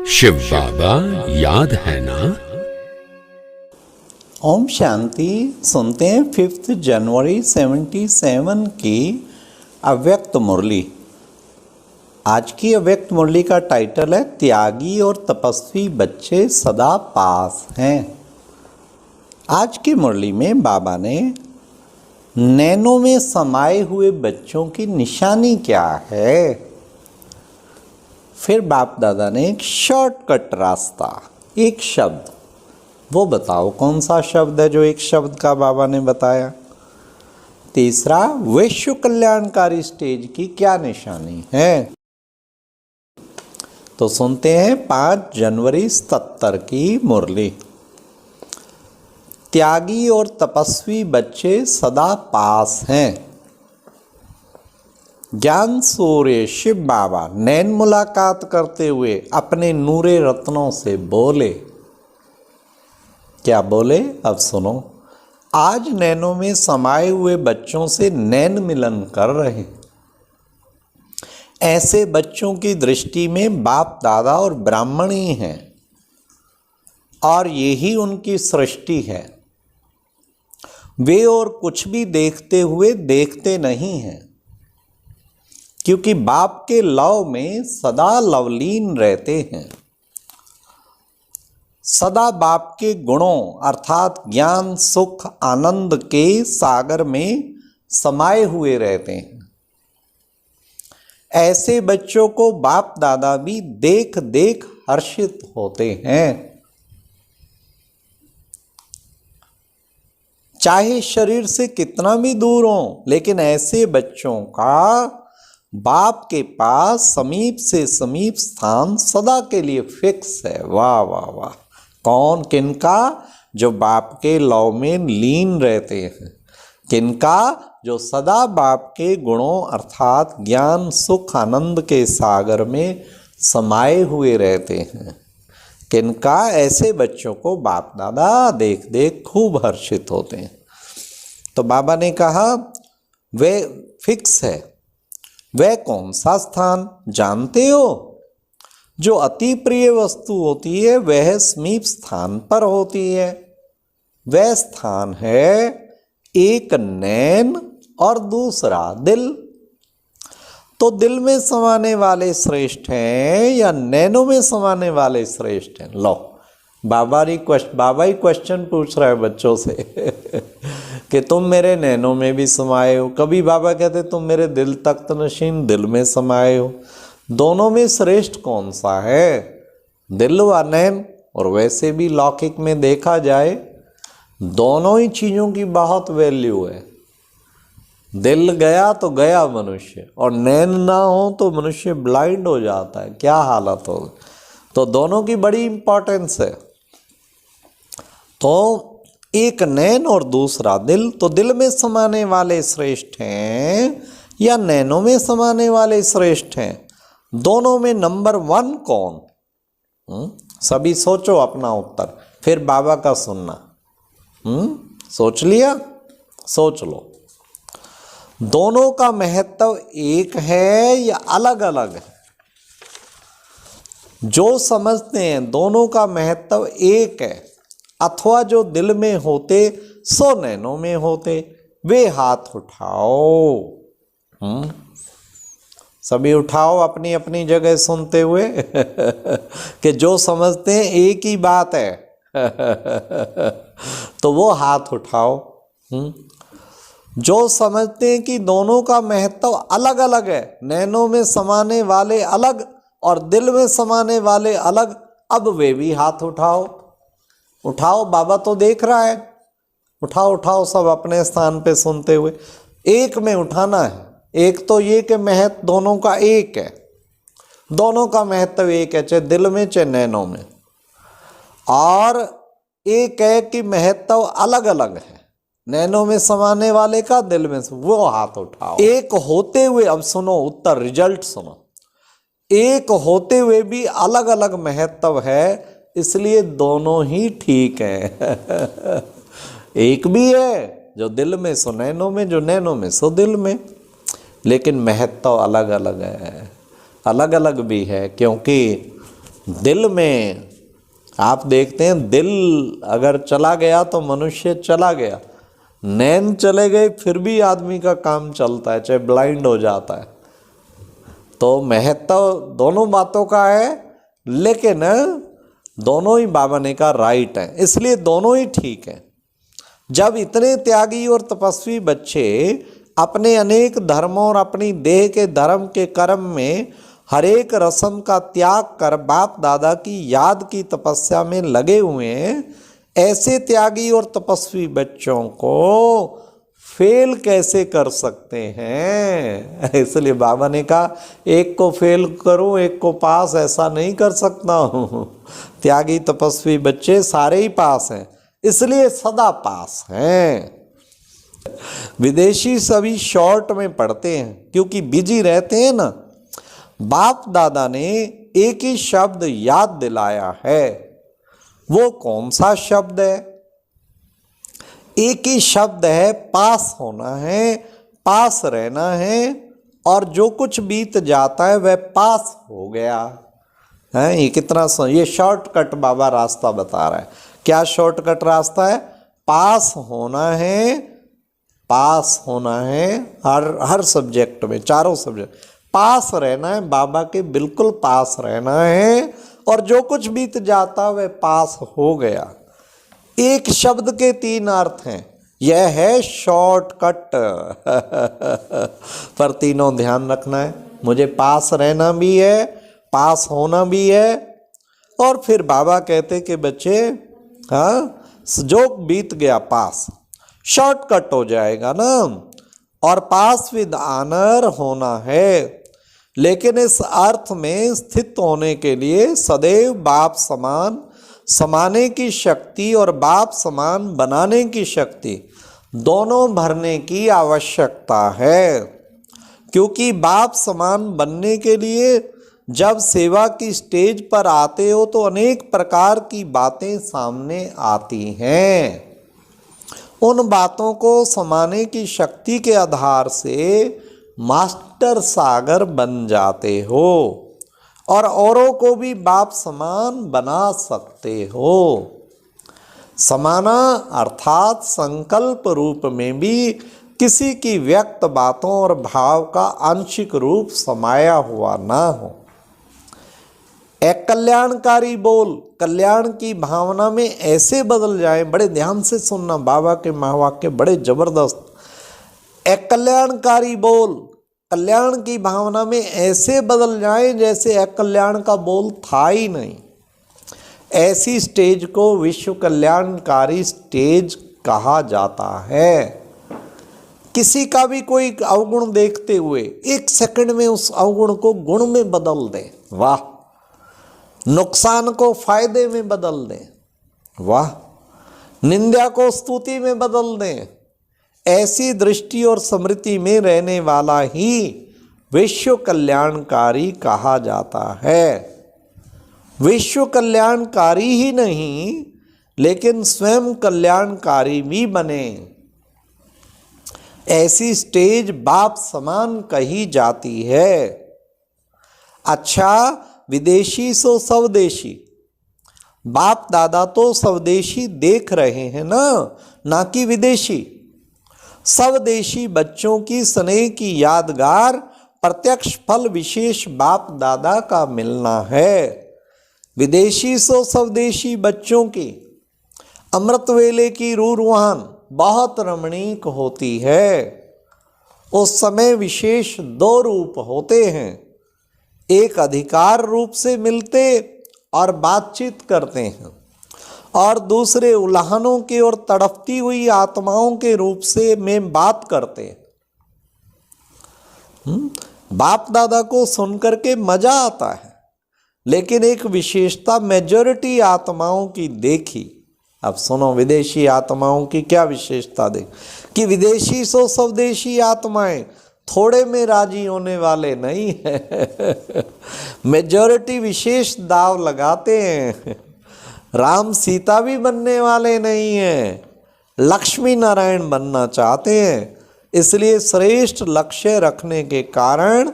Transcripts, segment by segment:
शिव बाबा याद है ना। ओम शांति। सुनते हैं 5 जनवरी 77 की अव्यक्त मुरली। आज की अव्यक्त मुरली का टाइटल है त्यागी और तपस्वी बच्चे सदा पास हैं। आज की मुरली में बाबा ने नैनों में समाये हुए बच्चों की निशानी क्या है, फिर बाप दादा ने एक शॉर्टकट रास्ता, एक शब्द, वो बताओ कौन सा शब्द है जो एक शब्द का बाबा ने बताया। तीसरा, विश्व कल्याणकारी स्टेज की क्या निशानी है। तो सुनते हैं 5 जनवरी 77 की मुरली। त्यागी और तपस्वी बच्चे सदा पास हैं। ज्ञान सूर्य शिव बाबा नैन मुलाकात करते हुए अपने नूरे रत्नों से बोले। क्या बोले, अब सुनो। आज नैनों में समाये हुए बच्चों से नैन मिलन कर रहे। ऐसे बच्चों की दृष्टि में बाप दादा और ब्राह्मण ही हैं और यही उनकी सृष्टि है। वे और कुछ भी देखते हुए देखते नहीं हैं, क्योंकि बाप के लव में सदा लवलीन रहते हैं। सदा बाप के गुणों अर्थात ज्ञान सुख आनंद के सागर में समाये हुए रहते हैं। ऐसे बच्चों को बाप दादा भी देख देख हर्षित होते हैं। चाहे शरीर से कितना भी दूर हो, लेकिन ऐसे बच्चों का बाप के पास समीप से समीप स्थान सदा के लिए फिक्स है। वाह वाह वाह। कौन, किनका? जो बाप के लव में लीन रहते हैं। किनका? जो सदा बाप के गुणों अर्थात ज्ञान सुख आनंद के सागर में समाये हुए रहते हैं। किनका? ऐसे बच्चों को बाप दादा देख देख खूब हर्षित होते हैं। तो बाबा ने कहा वे फिक्स है। वह कौन सा स्थान जानते हो? जो अति प्रिय वस्तु होती है वह समीप स्थान पर होती है। वह स्थान है एक नैन और दूसरा दिल। तो दिल में समाने वाले श्रेष्ठ हैं या नैनों में समाने वाले श्रेष्ठ हैं? लो, बाबा ही क्वेश्चन पूछ रहा है बच्चों से कि तुम मेरे नैनों में भी समाये हो। कभी बाबा कहते तुम मेरे दिल तख्त नशीन दिल में समाये हो। दोनों में श्रेष्ठ कौन सा है, दिल व नैन? और वैसे भी लौकिक में देखा जाए दोनों ही चीज़ों की बहुत वैल्यू है। दिल गया तो गया मनुष्य, और नैन ना हो तो मनुष्य ब्लाइंड हो जाता है। क्या हालत हो। तो दोनों की बड़ी इंपॉर्टेंस है। तो एक नैन और दूसरा दिल। तो दिल में समाने वाले श्रेष्ठ हैं या नैनों में समाने वाले श्रेष्ठ हैं? दोनों में नंबर 1 कौन? सभी सोचो अपना उत्तर, फिर बाबा का सुनना। सोच लिया? सोच लो। दोनों का महत्व एक है या अलग अलग है? जो समझते हैं दोनों का महत्व एक है अथवा जो दिल में होते सो नैनों में होते, वे हाथ उठाओ। सभी उठाओ अपनी अपनी जगह सुनते हुए कि जो समझते हैं एक ही बात है तो वो हाथ उठाओ। जो समझते हैं कि दोनों का महत्व अलग अलग है, नैनों में समाने वाले अलग और दिल में समाने वाले अलग, अब वे भी हाथ उठाओ। उठाओ, बाबा तो देख रहा है। उठाओ उठाओ सब अपने स्थान पे सुनते हुए। एक में उठाना है। एक तो ये कि महत्व दोनों का एक है। दोनों का महत्व एक है, चाहे दिल में चाहे नैनों में। और एक है कि महत्व अलग अलग है, नैनों में समाने वाले का दिल में, वो हाथ उठाओ। एक होते हुए, अब सुनो उत्तर, रिजल्ट सुनो। एक होते हुए भी अलग अलग महत्व है, इसलिए दोनों ही ठीक हैं एक भी है जो दिल में सो नैनों में, जो नैनों में सो दिल में, लेकिन महत्व अलग अलग है। अलग अलग भी है क्योंकि दिल में आप देखते हैं, दिल अगर चला गया तो मनुष्य चला गया, नैन चले गए फिर भी आदमी का काम चलता है, चाहे ब्लाइंड हो जाता है। तो महत्व दोनों बातों का है, लेकिन दोनों ही बाबा ने कहा राइट है, इसलिए दोनों ही ठीक है। जब इतने त्यागी और तपस्वी बच्चे अपने अनेक धर्मों और अपनी देह के धर्म के कर्म में हर एक रस्म का त्याग कर बाप दादा की याद की तपस्या में लगे हुए हैं, ऐसे त्यागी और तपस्वी बच्चों को फेल कैसे कर सकते हैं? इसलिए बाबा ने कहा एक को फेल करूं एक को पास, ऐसा नहीं कर सकता हूं। त्यागी तपस्वी बच्चे सारे ही पास हैं, इसलिए सदा पास हैं। विदेशी सभी शॉर्ट में पढ़ते हैं क्योंकि बिजी रहते हैं ना। बाप दादा ने एक ही शब्द याद दिलाया है, वो कौन सा शब्द है? एक ही शब्द है, पास होना है, पास रहना है, और जो कुछ बीत जाता है वह पास हो गया है। ये कितना ये शॉर्टकट बाबा रास्ता बता रहा है। क्या शॉर्टकट रास्ता है? पास होना है, पास होना है, हर सब्जेक्ट में, चारों सब्जेक्ट पास रहना है, बाबा के बिल्कुल पास रहना है, और जो कुछ बीत जाता वह पास हो गया। एक शब्द के तीन अर्थ हैं, यह है शॉर्टकट। पर तीनों ध्यान रखना है, मुझे पास रहना भी है, पास होना भी है, और फिर बाबा कहते कि बच्चे हाँ, जो बीत गया पास, शॉर्टकट हो जाएगा ना, और पास विद ऑनर होना है। लेकिन इस अर्थ में स्थित होने के लिए सदैव बाप समान समाने की शक्ति और बाप समान बनाने की शक्ति दोनों भरने की आवश्यकता है। क्योंकि बाप समान बनने के लिए जब सेवा की स्टेज पर आते हो तो अनेक प्रकार की बातें सामने आती हैं। उन बातों को समाने की शक्ति के आधार से मास्टर सागर बन जाते हो और औरों को भी बाप समान बना सकते हो। समाना अर्थात संकल्प रूप में भी किसी की व्यक्त बातों और भाव का आंशिक रूप समाया हुआ ना हो। एक कल्याणकारी बोल कल्याण की भावना में ऐसे बदल जाए, बड़े ध्यान से सुनना, बाबा के महावाक्य बड़े जबरदस्त। एक कल्याणकारी बोल कल्याण की भावना में ऐसे बदल जाए जैसे एक कल्याण का बोल था ही नहीं। ऐसी स्टेज को विश्व कल्याणकारी स्टेज कहा जाता है। किसी का भी कोई अवगुण देखते हुए एक सेकंड में उस अवगुण को गुण में बदल दें, वाह। नुकसान को फायदे में बदल दें, वाह। निंदा को स्तुति में बदल दें। ऐसी दृष्टि और स्मृति में रहने वाला ही विश्व कल्याणकारी कहा जाता है। विश्व कल्याणकारी ही नहीं लेकिन स्वयं कल्याणकारी भी बने, ऐसी स्टेज बाप समान कही जाती है। अच्छा, विदेशी सो स्वदेशी, बाप दादा तो स्वदेशी देख रहे हैं ना कि विदेशी। स्वदेशी बच्चों की स्नेह की यादगार प्रत्यक्ष फल विशेष बाप दादा का मिलना है। विदेशी सो स्वदेशी बच्चों की अमृत वेले की रूहान बहुत रमणीक होती है। उस समय विशेष दो रूप होते हैं, एक अधिकार रूप से मिलते और बातचीत करते हैं, और दूसरे उल्हानों की और तड़पती हुई आत्माओं के रूप से में बात करते हैं। बाप दादा को सुनकर के मजा आता है, लेकिन एक विशेषता मेजॉरिटी आत्माओं की देखी। अब सुनो, विदेशी आत्माओं की क्या विशेषता देख कि विदेशी सो स्वदेशी आत्माएं थोड़े में राजी होने वाले नहीं है। मेजॉरिटी विशेष दाव लगाते हैं। राम सीता भी बनने वाले नहीं हैं, लक्ष्मी नारायण बनना चाहते हैं। इसलिए श्रेष्ठ लक्ष्य रखने के कारण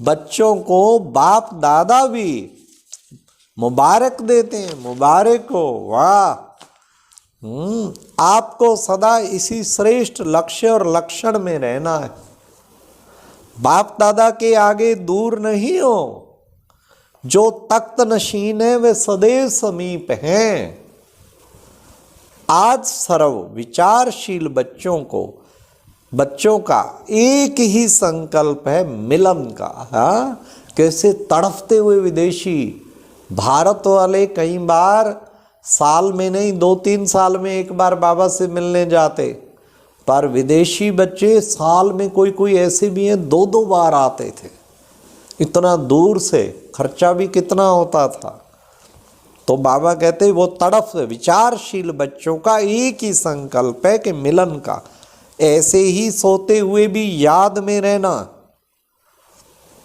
बच्चों को बाप दादा भी मुबारक देते हैं, मुबारक हो, वाह। आपको सदा इसी श्रेष्ठ लक्ष्य और लक्षण में रहना है। बाप दादा के आगे दूर नहीं हो। जो तख्त नशीन है वे सदैव समीप हैं। आज सर्व विचारशील बच्चों का एक ही संकल्प है, मिलन का। हाँ, कैसे तड़फते हुए विदेशी, भारत वाले कई बार साल में नहीं 2-3 साल में एक बार बाबा से मिलने जाते, पर विदेशी बच्चे साल में कोई ऐसे भी हैं 2-2 बार आते थे। इतना दूर से, खर्चा भी कितना होता था। तो बाबा कहते वो तड़फ, विचारशील बच्चों का एक ही संकल्प है कि मिलन का। ऐसे ही सोते हुए भी याद में रहना।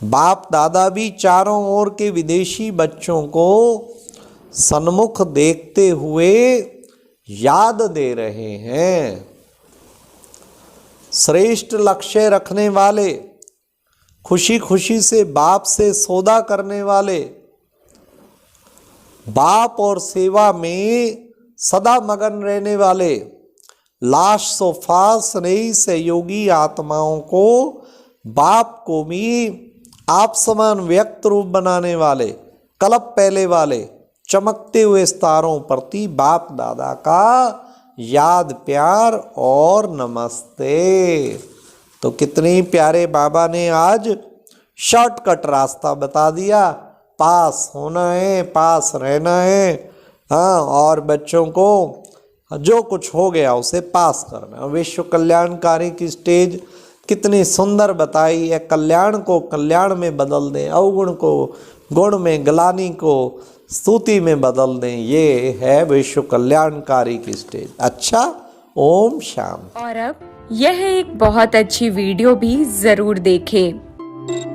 बाप दादा भी चारों ओर के विदेशी बच्चों को सन्मुख देखते हुए याद दे रहे हैं। श्रेष्ठ लक्ष्य रखने वाले, खुशी खुशी से बाप से सौदा करने वाले, बाप और सेवा में सदा मगन रहने वाले, लाश सोफास नई सहयोगी आत्माओं को बाप को भी आप समान व्यक्त रूप बनाने वाले, कल्प पहले वाले, चमकते हुए सितारों प्रति बाप दादा का याद, प्यार और नमस्ते। तो कितने प्यारे बाबा ने आज शॉर्टकट रास्ता बता दिया। पास होना है, पास रहना है। हाँ, और बच्चों को जो कुछ हो गया उसे पास करना। विश्व कल्याणकारी की स्टेज कितनी सुंदर बताई है। कल्याण को कल्याण में बदल दें, अवगुण को गुण में, ग्लानि को स्तुति में बदल दें। ये है विश्व कल्याणकारी की स्टेज। अच्छा, ओम शांति। और अब यह एक बहुत अच्छी वीडियो भी जरूर देखें।